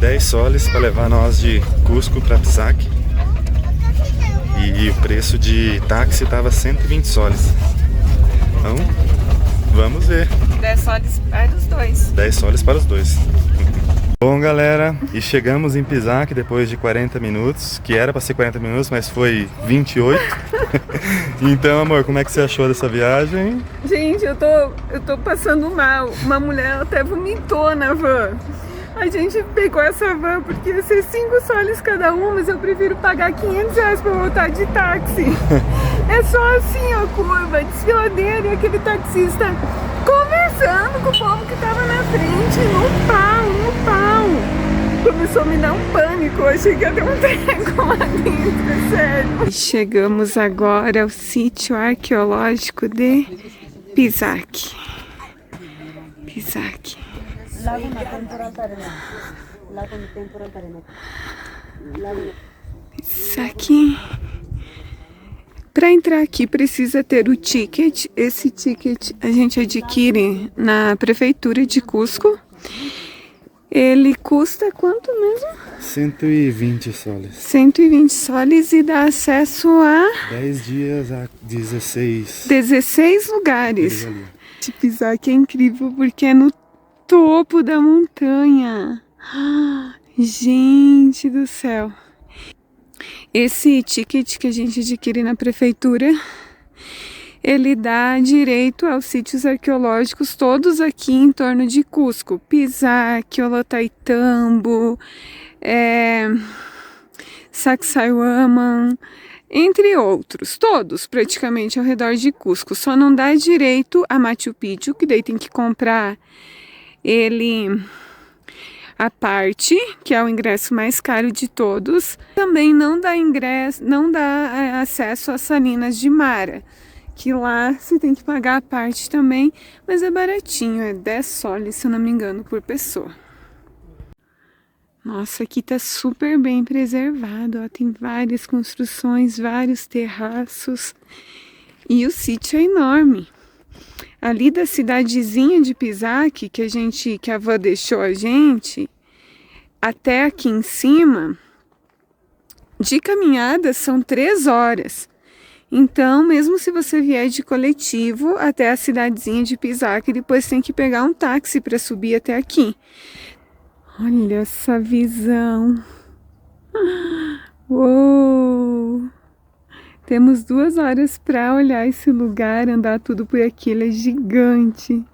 10 soles para levar nós de Cusco para Pisac. E o preço de táxi estava 120 soles. Então, vamos ver. 10 soles para os dois. 10 soles para os dois. Bom, galera, e chegamos em Pisac depois de 40 minutos, que era para ser 40 minutos, mas foi 28. Então, amor, como é que você achou dessa viagem? Gente, eu tô passando mal. Uma mulher até vomitou na van. A gente pegou essa van porque ia ser 5 soles cada um, mas eu prefiro pagar 500 reais pra voltar de táxi. É só assim, ó, curva, desfiladeira, e aquele taxista conversando com o povo que tava na frente, no pau. Começou a me dar um pânico, eu achei que ia ter um treco lá dentro, sério. Chegamos agora ao sítio arqueológico de Pisac. Pisac. Pisac. Para entrar aqui precisa ter o ticket. Esse ticket a gente adquire na prefeitura de Cusco. Ele custa quanto mesmo? 120 soles. 120 soles e dá acesso a 10 dias a 16 lugares. De Pisac é incrível porque é no topo da montanha. Gente do céu. Esse ticket que a gente adquire na prefeitura, ele dá direito aos sítios arqueológicos todos aqui em torno de Cusco. Pisac, Ollantaytambo, Sacsayhuaman, entre outros. Todos praticamente ao redor de Cusco. Só não dá direito a Machu Picchu, que daí tem que comprar ele a parte, que é o ingresso mais caro de todos. Também não dá acesso às Salinas de Mara, que lá você tem que pagar a parte também, mas é baratinho, é 10 soles, se eu não me engano, por pessoa. Nossa, aqui tá super bem preservado, ó, tem várias construções, vários terraços, e o sítio é enorme. Ali da cidadezinha de Pisac, que a avó deixou a gente, até aqui em cima, de caminhada são 3 horas. Então, mesmo se você vier de coletivo até a cidadezinha de Pisac, depois tem que pegar um táxi para subir até aqui. Olha essa visão. Uou! Temos 2 horas para olhar esse lugar, andar tudo por aqui, ele é gigante.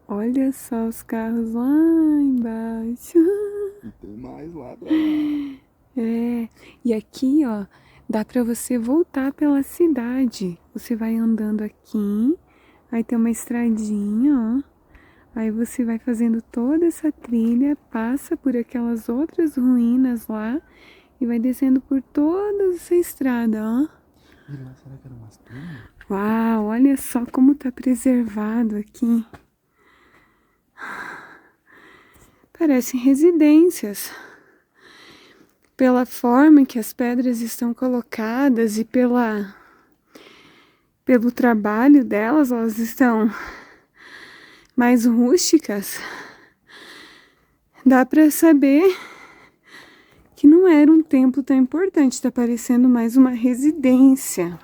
Olha só os carros lá embaixo. E tem mais lá pra lá. E aqui, ó, dá para você voltar pela cidade. Você vai andando aqui, aí tem uma estradinha, ó. Aí você vai fazendo toda essa trilha, passa por aquelas outras ruínas lá e vai descendo por toda essa estrada, ó. E lá, será que era umas tumbas? Uau, olha só como tá preservado aqui. Parecem residências. Pela forma que as pedras estão colocadas e pelo trabalho delas, elas estão mais rústicas. Dá para saber que não era um templo tão importante, está parecendo mais uma residência.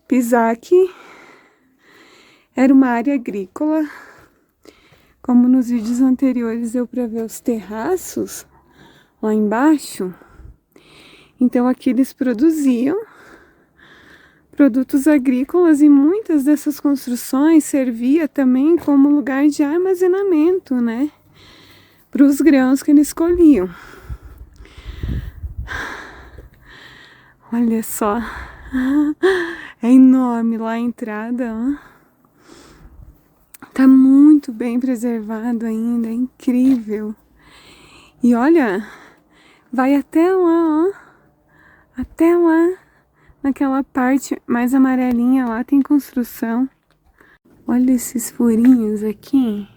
Pisac era uma área agrícola, como nos vídeos anteriores deu para ver os terraços lá embaixo. Então aqui eles produziam produtos agrícolas e muitas dessas construções servia também como lugar de armazenamento, né? Para os grãos que eles colhiam. Olha só, é enorme lá a entrada, ó. Tá muito bem preservado ainda, é incrível. E olha, vai até lá, ó, até lá, naquela parte mais amarelinha lá tem construção. Olha esses furinhos aqui.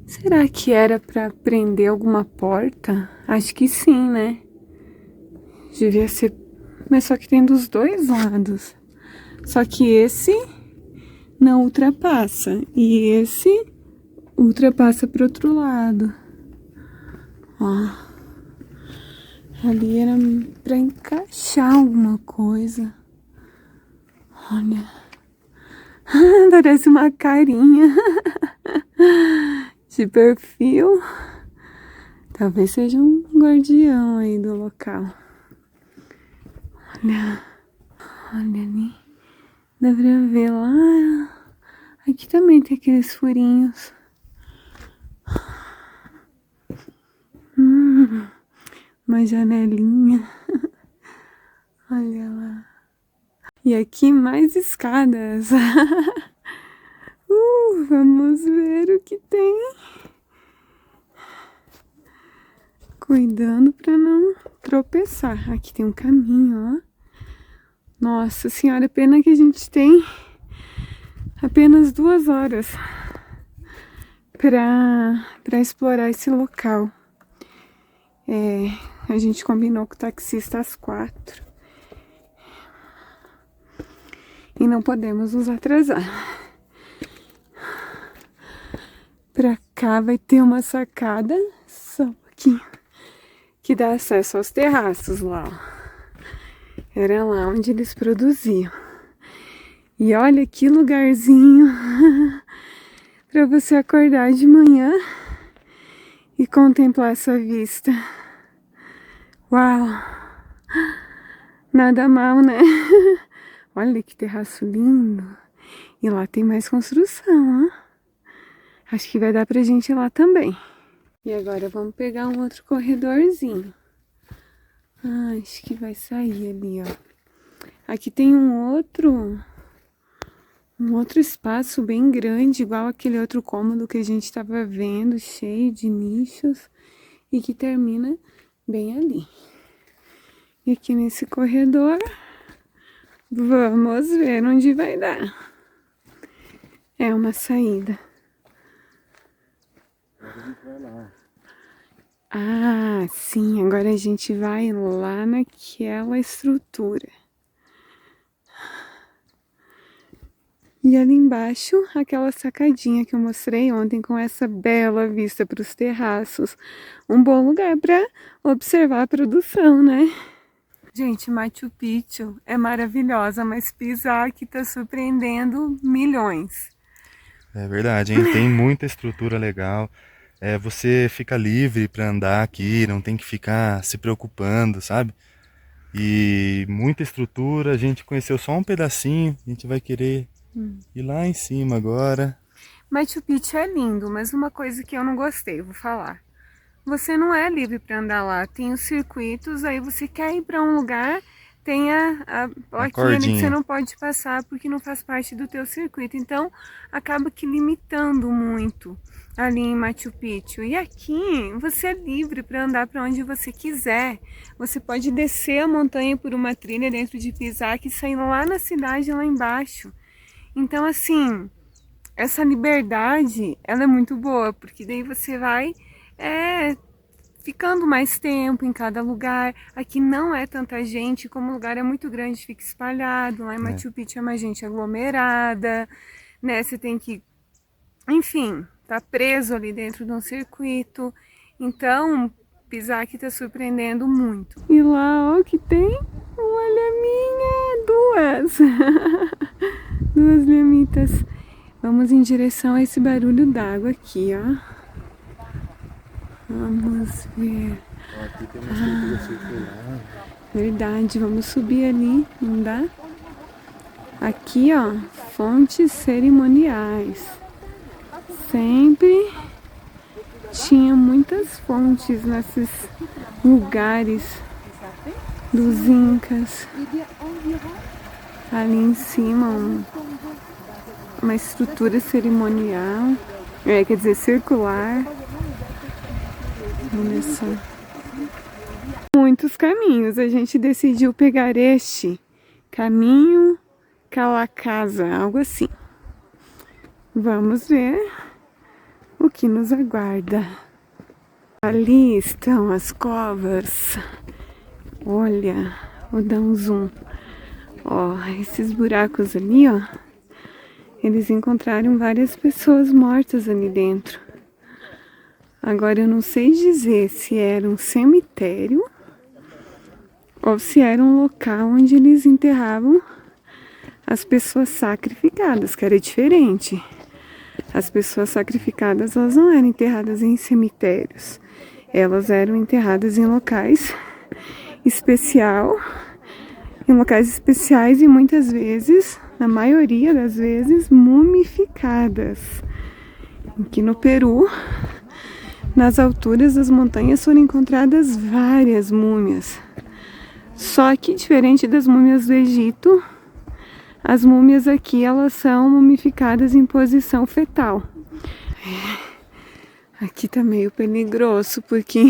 Será que era para prender alguma porta? Acho que sim, né? Devia ser, mas só que tem dos dois lados. Só que esse não ultrapassa e esse ultrapassa pro outro lado. Ó. Ali era pra encaixar alguma coisa. Olha. Parece uma carinha de perfil. Talvez seja um guardião aí do local. Olha. Olha ali. Dá pra ver lá. Aqui também tem aqueles furinhos. Uma janelinha. Olha lá. E aqui mais escadas. Vamos ver o que tem. Cuidando para não tropeçar. Aqui tem um caminho, ó. Nossa senhora, pena que a gente tem apenas 2 horas para explorar esse local. A gente combinou com o taxista às 4. E não podemos nos atrasar. Pra cá vai ter uma sacada, só um pouquinho, que dá acesso aos terraços lá, ó. Era lá onde eles produziam. E olha que lugarzinho para você acordar de manhã e contemplar essa vista. Uau! Nada mal, né? Olha que terraço lindo. E lá tem mais construção, ó. Acho que vai dar pra gente ir lá também. E agora vamos pegar um outro corredorzinho. Acho que vai sair ali, ó. Aqui tem um outro espaço bem grande, igual aquele outro cômodo que a gente estava vendo, cheio de nichos, e que termina bem ali. E aqui nesse corredor, vamos ver onde vai dar. É uma saída. Ah, sim, agora a gente vai lá naquela estrutura. E ali embaixo, aquela sacadinha que eu mostrei ontem com essa bela vista para os terraços. Um bom lugar para observar a produção, né? Gente, Machu Picchu é maravilhosa, mas Pisac tá surpreendendo milhões. É verdade, hein? Tem muita estrutura legal. Você fica livre para andar aqui, não tem que ficar se preocupando, sabe? E muita estrutura, a gente conheceu só um pedacinho, a gente vai querer ir lá em cima agora. Machu Picchu é lindo, mas uma coisa que eu não gostei, vou falar. Você não é livre para andar lá, tem os circuitos, aí você quer ir para um lugar, tem a plaquinha que você não pode passar porque não faz parte do teu circuito. Então, acaba que limitando muito ali em Machu Picchu. E aqui, você é livre para andar para onde você quiser. Você pode descer a montanha por uma trilha dentro de Pisac e sair lá na cidade, lá embaixo. Então, assim, essa liberdade, ela é muito boa, porque daí você vai ficando mais tempo em cada lugar. Aqui não é tanta gente, como o lugar é muito grande, fica espalhado. Lá em Machu Picchu é mais gente aglomerada, né? Você tem que, enfim, tá preso ali dentro de um circuito. Então, Pisac tá surpreendendo muito. E lá, ó, que tem uma lhaminha, duas lhamitas. Vamos em direção a esse barulho d'água aqui, ó. Vamos ver. Aqui tem uma estrutura circular. Verdade, vamos subir ali, não dá? Aqui, ó, fontes cerimoniais. Sempre tinha muitas fontes nesses lugares dos incas. Ali em cima, uma estrutura cerimonial, quer dizer, circular. Olha só. Muitos caminhos, a gente decidiu pegar este caminho Calacasa, algo assim. Vamos ver o que nos aguarda. Ali estão as covas. Olha, vou dar um zoom. Ó, esses buracos ali, ó. Eles encontraram várias pessoas mortas ali dentro. Agora eu não sei dizer se era um cemitério ou se era um local onde eles enterravam as pessoas sacrificadas, que era diferente. As pessoas sacrificadas, elas não eram enterradas em cemitérios. Elas eram enterradas em locais especiais e muitas vezes, na maioria das vezes, mumificadas. Aqui no Peru, nas alturas das montanhas foram encontradas várias múmias. Só que diferente das múmias do Egito, as múmias aqui elas são mumificadas em posição fetal. Aqui tá meio peligroso porque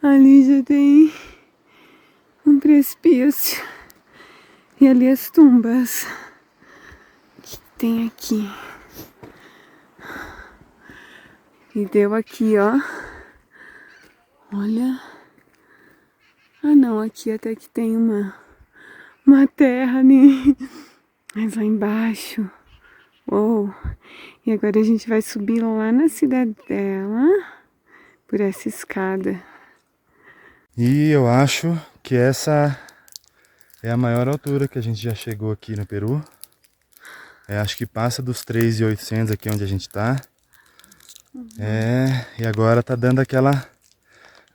ali já tem um precipício e ali as tumbas que tem aqui. E deu aqui, ó. Olha. Ah não, aqui até que tem uma terra ali. Mas lá embaixo. Uou. E agora a gente vai subir lá na cidadela por essa escada. E eu acho que essa é a maior altura que a gente já chegou aqui no Peru. Acho que passa dos 3.800 aqui onde a gente tá. E agora tá dando aquela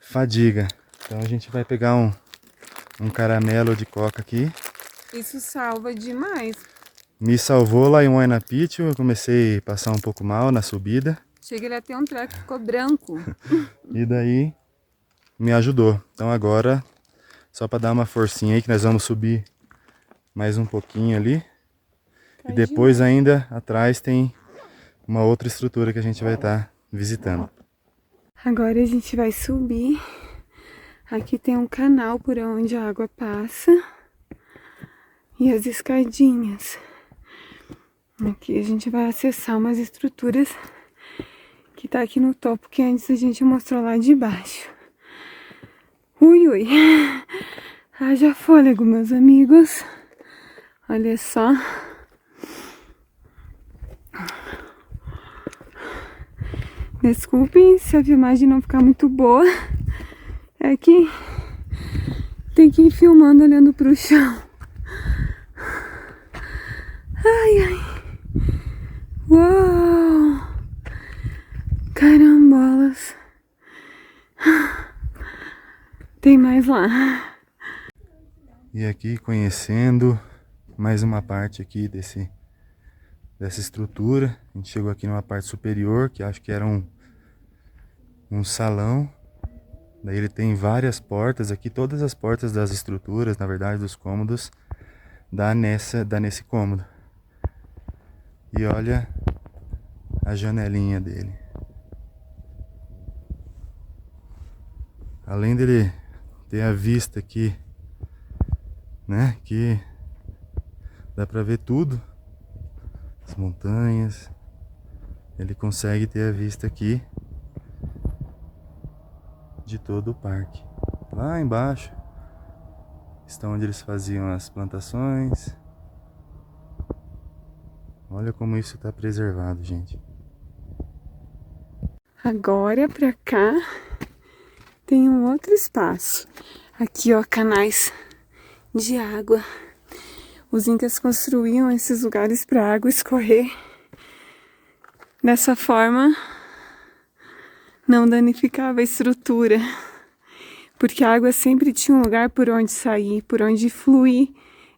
fadiga. Então a gente vai pegar um caramelo de coca aqui. Isso salva demais. Me salvou lá em Huayna Picchu, eu comecei a passar um pouco mal na subida. Chega a ter um treco que ficou branco. E daí me ajudou. Então agora, só para dar uma forcinha aí, que nós vamos subir mais um pouquinho ali. E depois ainda atrás tem uma outra estrutura que a gente vai estar visitando. Agora a gente vai subir. Aqui tem um canal por onde a água passa. E as escadinhas. Aqui a gente vai acessar umas estruturas que tá aqui no topo, que antes a gente mostrou lá de baixo. Ui, ui. Haja fôlego, meus amigos. Olha só. Desculpem se a filmagem não ficar muito boa. É que tem que ir filmando olhando pro chão. Ai, ai. Uau! Carambolas. Tem mais lá. E aqui conhecendo mais uma parte aqui dessa estrutura. A gente chegou aqui numa parte superior, que acho que era um salão. Daí ele tem várias portas aqui, todas as portas das estruturas, na verdade dos cômodos, dá nesse cômodo. E olha a janelinha dele. Além dele ter a vista aqui, né, que dá pra ver tudo, as montanhas, ele consegue ter a vista aqui de todo o parque. Lá embaixo está onde eles faziam as plantações. Olha como isso está preservado, gente. Agora pra cá tem um outro espaço. Aqui, ó, canais de água. Os incas construíam esses lugares para a água escorrer. Dessa forma, não danificava a estrutura, porque a água sempre tinha um lugar por onde sair, por onde fluir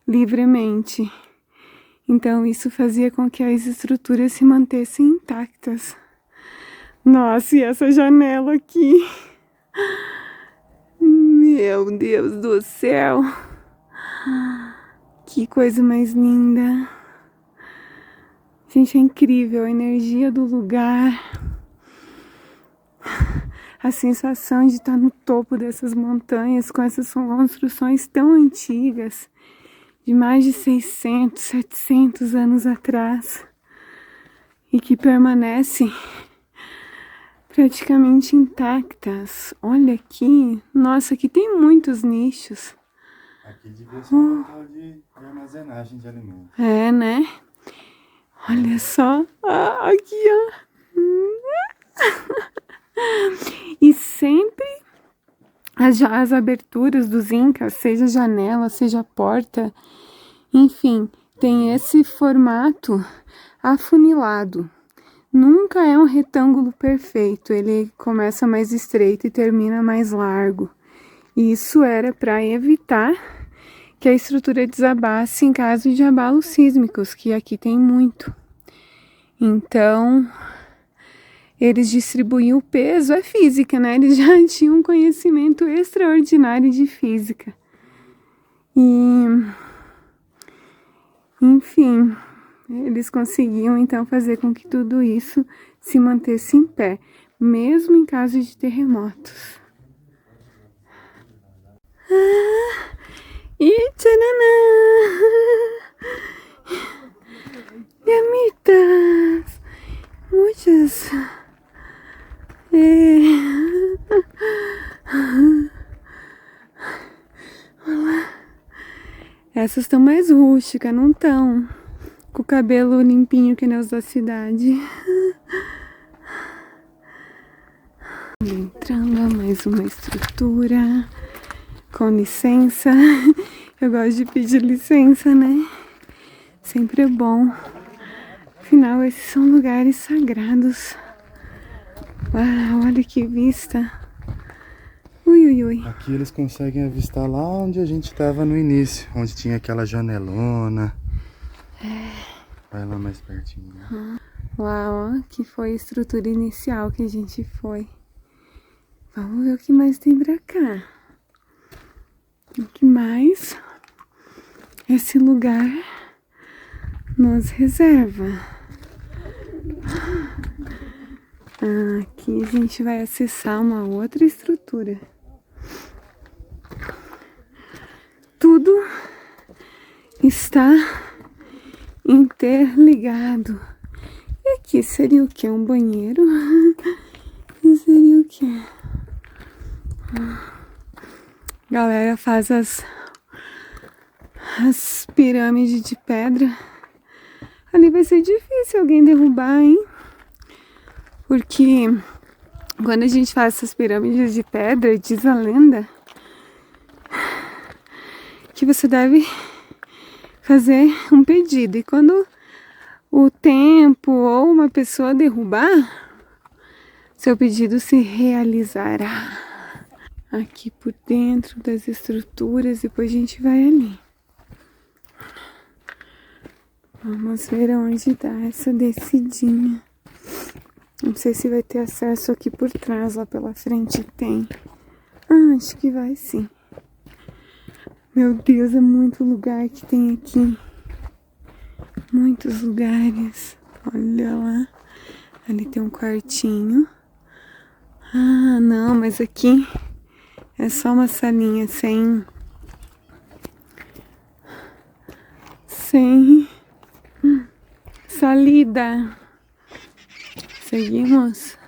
livremente. Então isso fazia com que as estruturas se mantessem intactas. Nossa, e essa janela aqui? Meu Deus do céu! Que coisa mais linda! Gente, é incrível a energia do lugar. A sensação de estar no topo dessas montanhas com essas construções tão antigas, de mais de 600, 700 anos atrás, e que permanecem praticamente intactas. Olha aqui, nossa, aqui tem muitos nichos. Aqui devia ser um local de armazenagem de alimentos. É, né? Olha só, aqui, ó. E sempre as aberturas dos incas, seja janela, seja porta, enfim, tem esse formato afunilado. Nunca é um retângulo perfeito, ele começa mais estreito e termina mais largo. Isso era para evitar que a estrutura desabasse em caso de abalos sísmicos, que aqui tem muito. Então, eles distribuíam o peso, é física, né? Eles já tinham um conhecimento extraordinário de física. E, enfim, eles conseguiam então fazer com que tudo isso se mantesse em pé, mesmo em caso de terremotos. E tchananã! Llamitas! Muitas! Essas estão mais rústicas, não estão com o cabelo limpinho que nem os da cidade. Entrando a mais uma estrutura. Com licença. Eu gosto de pedir licença, né? Sempre é bom. Afinal, esses são lugares sagrados. Uau, olha que vista. Ui, ui, ui. Aqui eles conseguem avistar lá onde a gente estava no início, onde tinha aquela janelona. Vai lá mais pertinho. Né? Uau, que foi a estrutura inicial que a gente foi. Vamos ver o que mais tem pra cá. O que mais esse lugar nos reserva. Aqui a gente vai acessar uma outra estrutura. Tudo está interligado. E aqui seria o que? Um banheiro? E seria o que? Galera faz as pirâmides de pedra. Ali vai ser difícil alguém derrubar, hein? Porque quando a gente faz essas pirâmides de pedra, diz a lenda que você deve fazer um pedido. E quando o tempo ou uma pessoa derrubar, seu pedido se realizará. Aqui por dentro das estruturas, depois a gente vai ali. Vamos ver aonde dá essa descidinha. Não sei se vai ter acesso aqui por trás, lá pela frente tem. Acho que vai sim. Meu Deus, é muito lugar que tem aqui. Muitos lugares. Olha lá. Ali tem um quartinho. Ah, não, mas aqui é só uma salinha sem salida. Seguimos.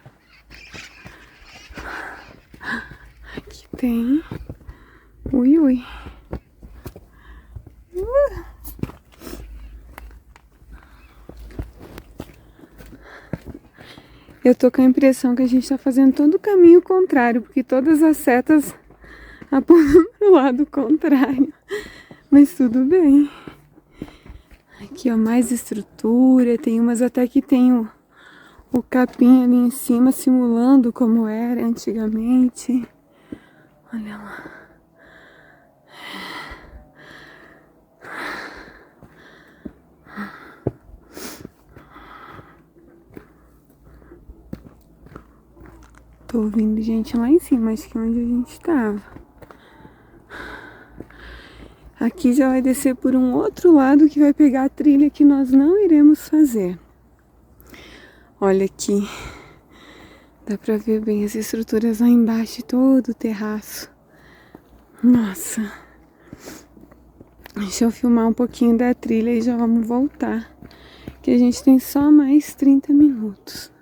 Aqui tem. Ui, ui. Eu tô com a impressão que a gente tá fazendo todo o caminho contrário, porque todas as setas apontam pro lado contrário. Mas tudo bem. Aqui, ó, mais estrutura. Tem umas até que tem o capim ali em cima, simulando como era antigamente. Olha lá. Tô ouvindo gente lá em cima, acho que é onde a gente tava. Aqui já vai descer por um outro lado que vai pegar a trilha que nós não iremos fazer. Olha aqui. Dá pra ver bem as estruturas lá embaixo, todo o terraço. Nossa. Deixa eu filmar um pouquinho da trilha e já vamos voltar. Que a gente tem só mais 30 minutos.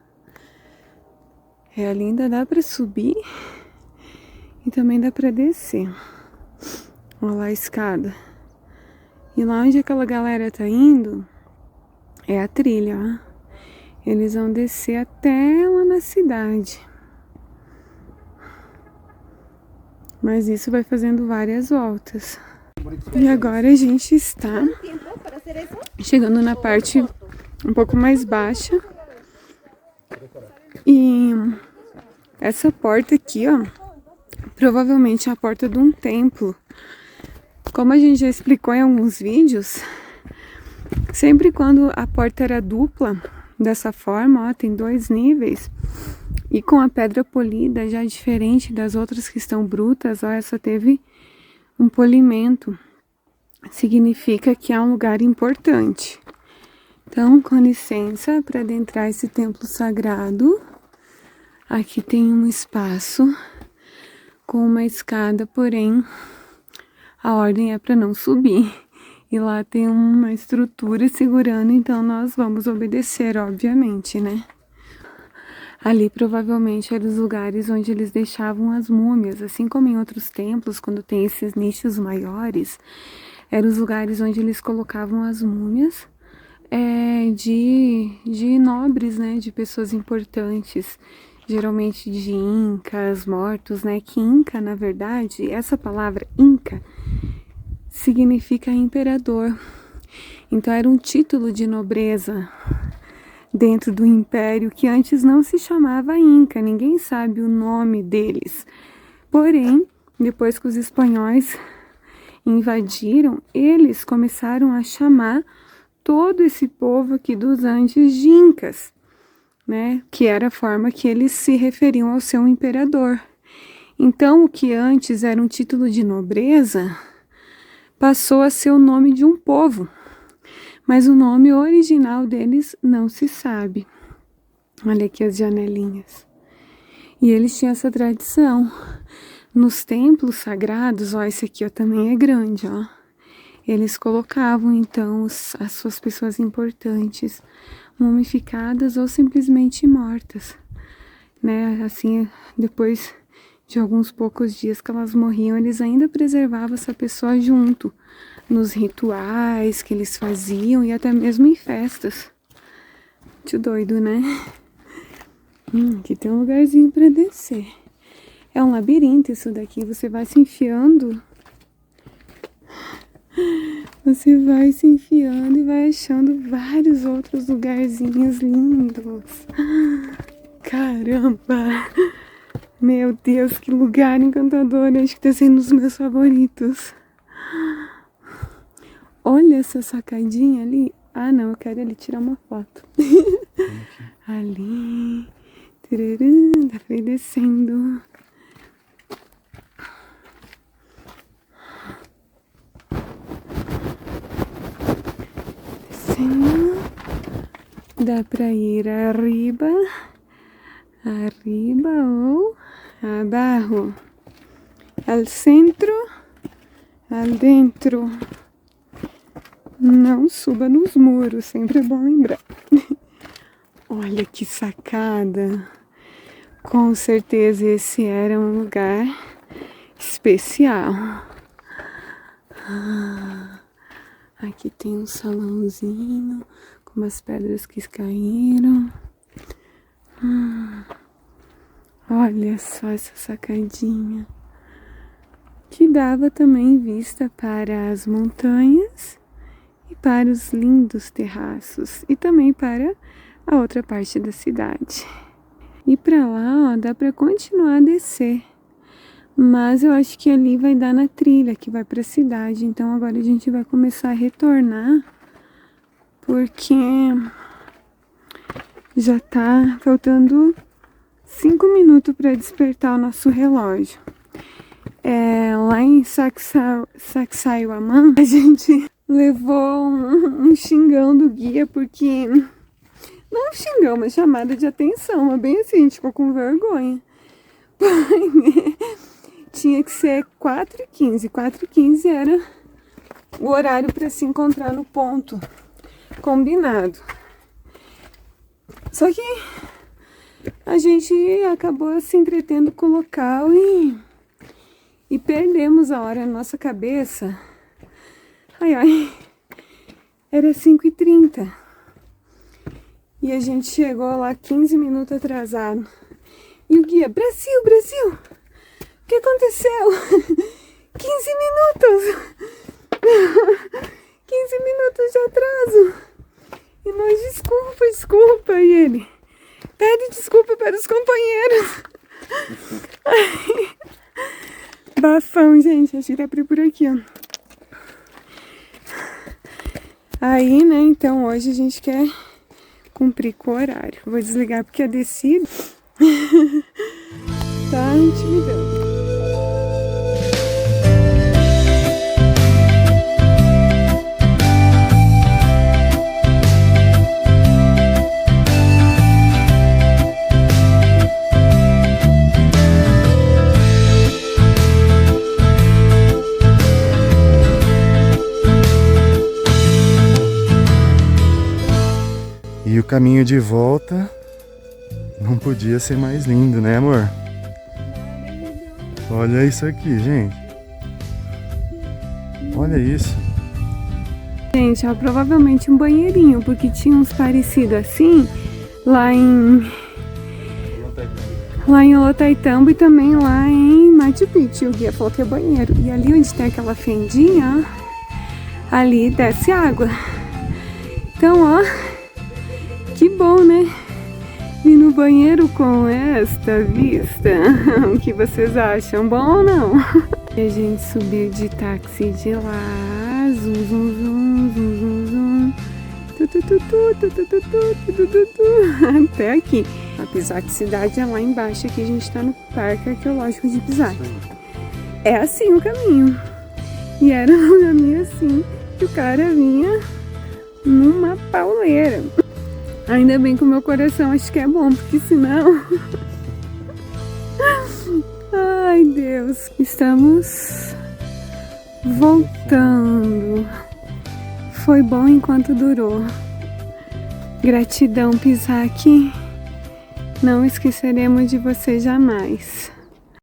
Ali ainda dá pra subir e também dá pra descer. Olha lá a escada. E lá onde aquela galera tá indo é a trilha, ó. Eles vão descer até lá na cidade. Mas isso vai fazendo várias voltas. E agora a gente está chegando na parte um pouco mais baixa. E essa porta aqui, ó, provavelmente é a porta de um templo. Como a gente já explicou em alguns vídeos, sempre quando a porta era dupla, dessa forma, ó, tem 2 níveis, e com a pedra polida, já diferente das outras que estão brutas, ó, essa teve um polimento, significa que é um lugar importante. Então, com licença, para adentrar esse templo sagrado, aqui tem um espaço com uma escada, porém a ordem é para não subir. E lá tem uma estrutura segurando, então nós vamos obedecer, obviamente, né? Ali provavelmente eram os lugares onde eles deixavam as múmias, assim como em outros templos, quando tem esses nichos maiores, eram os lugares onde eles colocavam as múmias de nobres, né? De pessoas importantes, geralmente de incas, mortos, né? Que inca, na verdade, essa palavra inca significa imperador. Então era um título de nobreza dentro do império que antes não se chamava Inca, ninguém sabe o nome deles. Porém, depois que os espanhóis invadiram, eles começaram a chamar todo esse povo aqui dos Andes de Incas, né? Que era a forma que eles se referiam ao seu imperador. Então, o que antes era um título de nobreza passou a ser o nome de um povo, mas o nome original deles não se sabe. Olha aqui as janelinhas. E eles tinham essa tradição. Nos templos sagrados, ó, esse aqui ó, também é grande, ó. Eles colocavam, então, as suas pessoas importantes mumificadas ou simplesmente mortas, né? Assim, depois de alguns poucos dias que elas morriam, eles ainda preservavam essa pessoa junto, nos rituais que eles faziam e até mesmo em festas. Muito doido, né? Aqui tem um lugarzinho para descer. É um labirinto isso daqui, você vai se enfiando. Você vai se enfiando e vai achando vários outros lugarzinhos lindos. Caramba! Meu Deus, que lugar encantador. Acho que tá sendo um dos meus favoritos. Olha essa sacadinha ali. Ah, não, eu quero ali tirar uma foto. Ali. Tararã, tá foi descendo. Descendo. Dá pra ir arriba ou abaixo, al centro, al dentro. Não suba nos muros, sempre é bom lembrar. Olha que sacada. Com certeza esse era um lugar especial. Aqui tem um salãozinho com umas pedras que caíram. Olha só essa sacadinha. Que dava também vista para as montanhas e para os lindos terraços e também para a outra parte da cidade. E para lá, ó, dá para continuar a descer. Mas eu acho que ali vai dar na trilha que vai para a cidade. Então agora a gente vai começar a retornar, porque já tá faltando 5 minutos para despertar o nosso relógio. Lá em Sacsayhuaman, a gente levou um xingão do guia, porque... Não um xingão, mas chamada de atenção. Mas bem assim, a gente ficou com vergonha. Tinha que ser 4h15. 4h15 era o horário para se encontrar no ponto combinado. Só que a gente acabou se entretendo com o local e perdemos a hora na nossa cabeça. Ai, era 5h30. E a gente chegou lá 15 minutos atrasado. E o guia, Brasil! O que aconteceu? 15 minutos! 15 minutos de atraso! E nós, desculpa, e ele... Pede desculpa para os companheiros. Bafão, gente. Acho que dá pra ir por aqui, ó. Aí, né, então hoje a gente quer cumprir com o horário. Vou desligar porque é descido. Tá intimidando. E o caminho de volta não podia ser mais lindo, né, amor? Olha isso aqui, gente. Olha isso. Gente, ó, provavelmente um banheirinho, porque tinha uns parecidos assim lá em Ollantaytambo e também lá em Machu Picchu. O guia falou que é banheiro. E ali onde tem aquela fendinha, ó, ali desce água. Então, ó, que bom, né? Ir no banheiro com esta vista. O que vocês acham? Bom ou não? A gente subiu de táxi de lá. Zum, zum, zum, zum, zum, zum. Tu, tu, tu, tu, tu, tu, tu, tu, tu, tu, tu. Até aqui. A Pisac Cidade é lá embaixo. Aqui a gente tá no Parque Arqueológico de Pisac. É assim o caminho. E era um caminho assim que o cara vinha numa pauleira. Ainda bem que o meu coração acho que é bom, porque senão... Ai, Deus. Estamos voltando. Foi bom enquanto durou. Gratidão, Pisac. Não esqueceremos de você jamais.